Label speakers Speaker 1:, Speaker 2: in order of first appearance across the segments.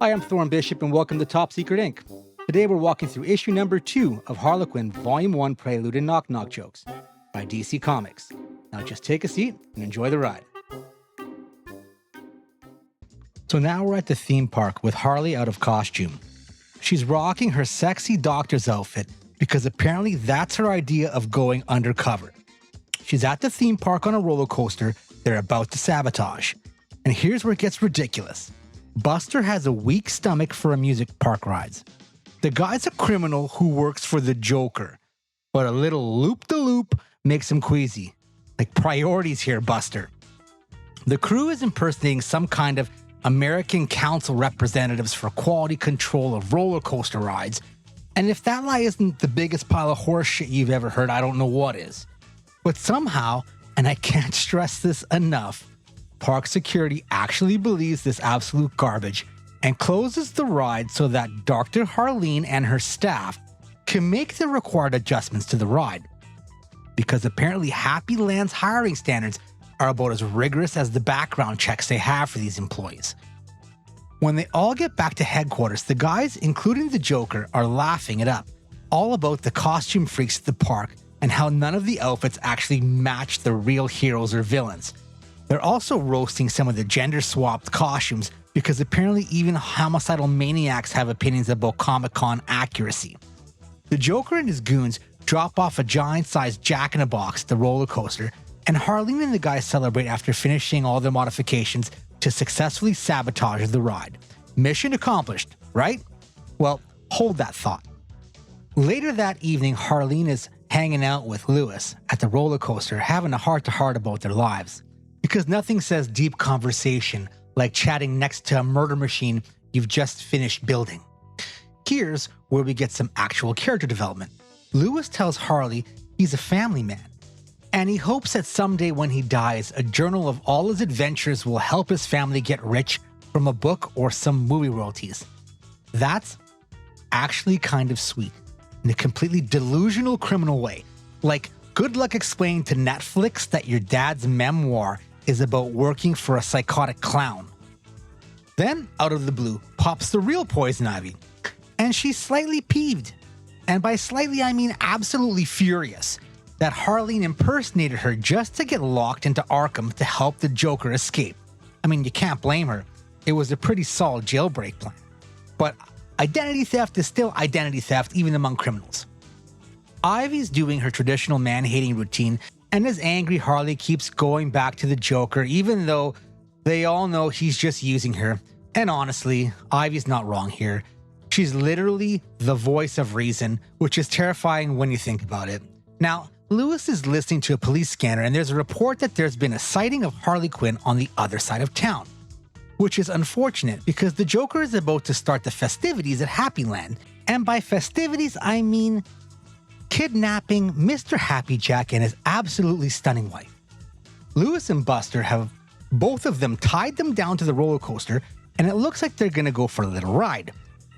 Speaker 1: Hi, I'm Thorn Bishop and welcome to Top Secret Inc. Today we're walking through issue number 2 of Harley Quinn v01 Prelude and Knock Knock Jokes by DC Comics. Now just take a seat and enjoy the ride. So now we're at the theme park with Harley out of costume. She's rocking her sexy doctor's outfit because apparently that's her idea of going undercover. She's at the theme park on a roller coaster they're about to sabotage. And here's where it gets ridiculous. Buster has a weak stomach for amusement park rides. The guy's a criminal who works for the Joker, but a little loop-de-loop makes him queasy. Like priorities here, Buster. The crew is impersonating some kind of American Council representatives for quality control of roller coaster rides, and if that lie isn't the biggest pile of horse shit you've ever heard, I don't know what is. But somehow, and I can't stress this enough, park security actually believes this absolute garbage and closes the ride so that Dr. Harleen and her staff can make the required adjustments to the ride. Because apparently Happyland's hiring standards are about as rigorous as the background checks they have for these employees. When they all get back to headquarters, the guys, including the Joker, are laughing it up, all about the costume freaks at the park and how none of the outfits actually match the real heroes or villains. They're also roasting some of the gender-swapped costumes because apparently even homicidal maniacs have opinions about Comic-Con accuracy. The Joker and his goons drop off a giant-sized jack-in-a-box, the roller coaster, and Harleen and the guys celebrate after finishing all their modifications to successfully sabotage the ride. Mission accomplished, right? Well, hold that thought. Later that evening, Harleen is hanging out with Lewis at the roller coaster, having a heart-to-heart about their lives. Because nothing says deep conversation like chatting next to a murder machine you've just finished building. Here's where we get some actual character development. Lewis tells Harley he's a family man, and he hopes that someday when he dies, a journal of all his adventures will help his family get rich from a book or some movie royalties. That's actually kind of sweet, in a completely delusional criminal way. Like, good luck explaining to Netflix that your dad's memoir is about working for a psychotic clown. Then, out of the blue, pops the real Poison Ivy. And she's slightly peeved. And by slightly, I mean absolutely furious that Harleen impersonated her just to get locked into Arkham to help the Joker escape. I mean, you can't blame her. It was a pretty solid jailbreak plan. But identity theft is still identity theft, even among criminals. Ivy's doing her traditional man-hating routine, and as angry Harley keeps going back to the Joker, even though they all know he's just using her. And honestly, Ivy's not wrong here. She's literally the voice of reason, which is terrifying when you think about it. Now, Lewis is listening to a police scanner, and there's a report that there's been a sighting of Harley Quinn on the other side of town. Which is unfortunate because the Joker is about to start the festivities at Happyland. And by festivities, I mean kidnapping Mr. Happy Jack and his absolutely stunning wife. Lewis and Buster have both of them tied them down to the roller coaster, and it looks like they're gonna go for a little ride.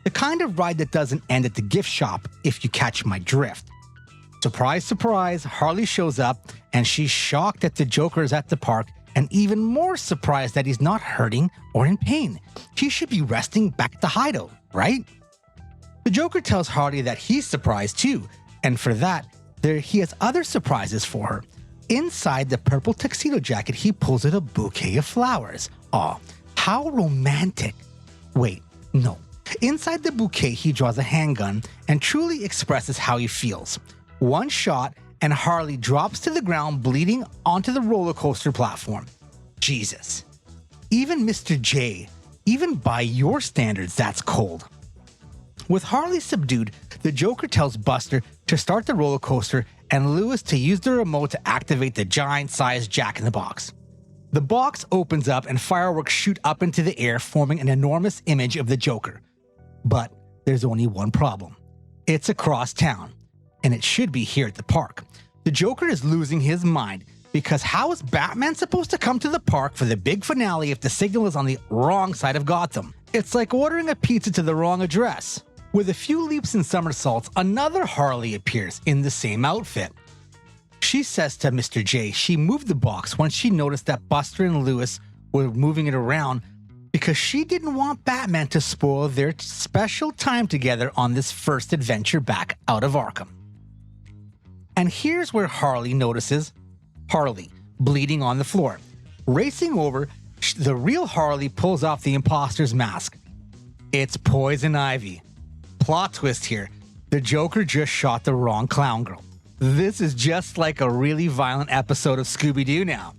Speaker 1: The kind of ride that doesn't end at the gift shop, if you catch my drift. Surprise, surprise, Harley shows up, and she's shocked that the Joker is at the park, and even more surprised that he's not hurting or in pain. He should be resting back at the hideout, right? The Joker tells Harley that he's surprised too, and for that, he has other surprises for her. Inside the purple tuxedo jacket, he pulls out a bouquet of flowers. Aw, how romantic. Wait, no. Inside the bouquet, he draws a handgun and truly expresses how he feels. One shot, and Harley drops to the ground, bleeding onto the roller coaster platform. Jesus. Even Mr. J, even by your standards, that's cold. With Harley subdued, the Joker tells Buster to start the roller coaster and Lewis to use the remote to activate the giant-sized jack-in-the-box. The box opens up and fireworks shoot up into the air, forming an enormous image of the Joker. But there's only one problem. It's across town, and it should be here at the park. The Joker is losing his mind because how is Batman supposed to come to the park for the big finale if the signal is on the wrong side of Gotham? It's like ordering a pizza to the wrong address. With a few leaps and somersaults, another Harley appears in the same outfit. She says to Mr. J she moved the box once she noticed that Buster and Lewis were moving it around, because she didn't want Batman to spoil their special time together on this first adventure back out of Arkham. And here's where Harley notices Harley bleeding on the floor. Racing over, the real Harley pulls off the imposter's mask. It's Poison Ivy. Plot twist here. The Joker just shot the wrong clown girl. This is just like a really violent episode of Scooby-Doo now.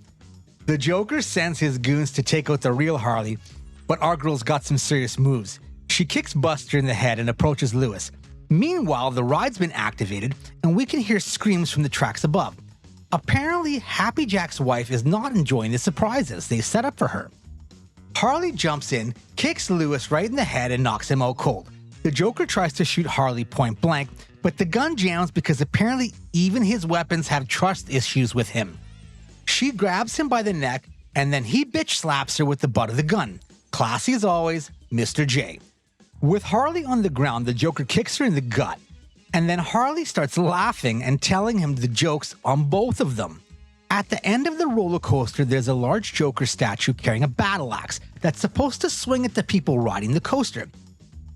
Speaker 1: The Joker sends his goons to take out the real Harley, but our girl's got some serious moves. She kicks Buster in the head and approaches Lewis. Meanwhile, the ride's been activated, and we can hear screams from the tracks above. Apparently, Happy Jack's wife is not enjoying the surprises they set up for her. Harley jumps in, kicks Lewis right in the head, and knocks him out cold. The Joker tries to shoot Harley point blank, but the gun jams because apparently even his weapons have trust issues with him. She grabs him by the neck, and then he bitch slaps her with the butt of the gun. Classy as always, Mr. J. With Harley on the ground, the Joker kicks her in the gut, and then Harley starts laughing and telling him the jokes on both of them. At the end of the roller coaster, there's a large Joker statue carrying a battle axe that's supposed to swing at the people riding the coaster.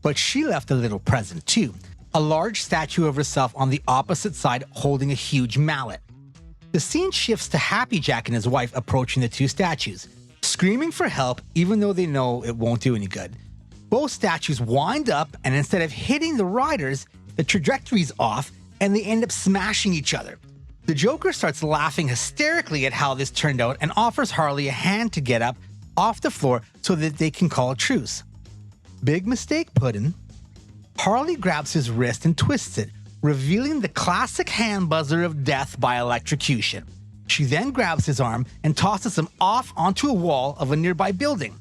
Speaker 1: But she left a little present too, a large statue of herself on the opposite side holding a huge mallet. The scene shifts to Happy Jack and his wife approaching the two statues, screaming for help even though they know it won't do any good. Both statues wind up, and instead of hitting the riders, the trajectory's off and they end up smashing each other. The Joker starts laughing hysterically at how this turned out and offers Harley a hand to get up off the floor so that they can call a truce. Big mistake, Puddin'. Harley grabs his wrist and twists it, revealing the classic hand buzzer of death by electrocution. She then grabs his arm and tosses him off onto a wall of a nearby building.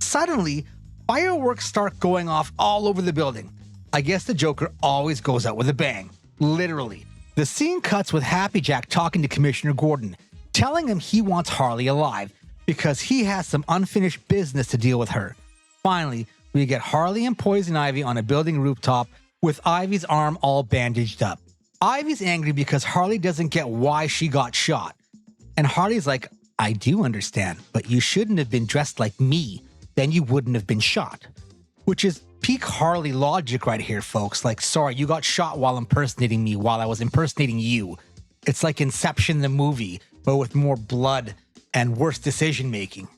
Speaker 1: Suddenly, fireworks start going off all over the building. I guess the Joker always goes out with a bang. Literally. The scene cuts with Happy Jack talking to Commissioner Gordon, telling him he wants Harley alive because he has some unfinished business to deal with her. Finally, we get Harley and Poison Ivy on a building rooftop with Ivy's arm all bandaged up. Ivy's angry because Harley doesn't get why she got shot. And Harley's like, I do understand, but you shouldn't have been dressed like me. Then you wouldn't have been shot. Which is peak Harley logic right here, folks. Like, sorry, you got shot while impersonating me while I was impersonating you. It's like Inception the movie, but with more blood and worse decision making.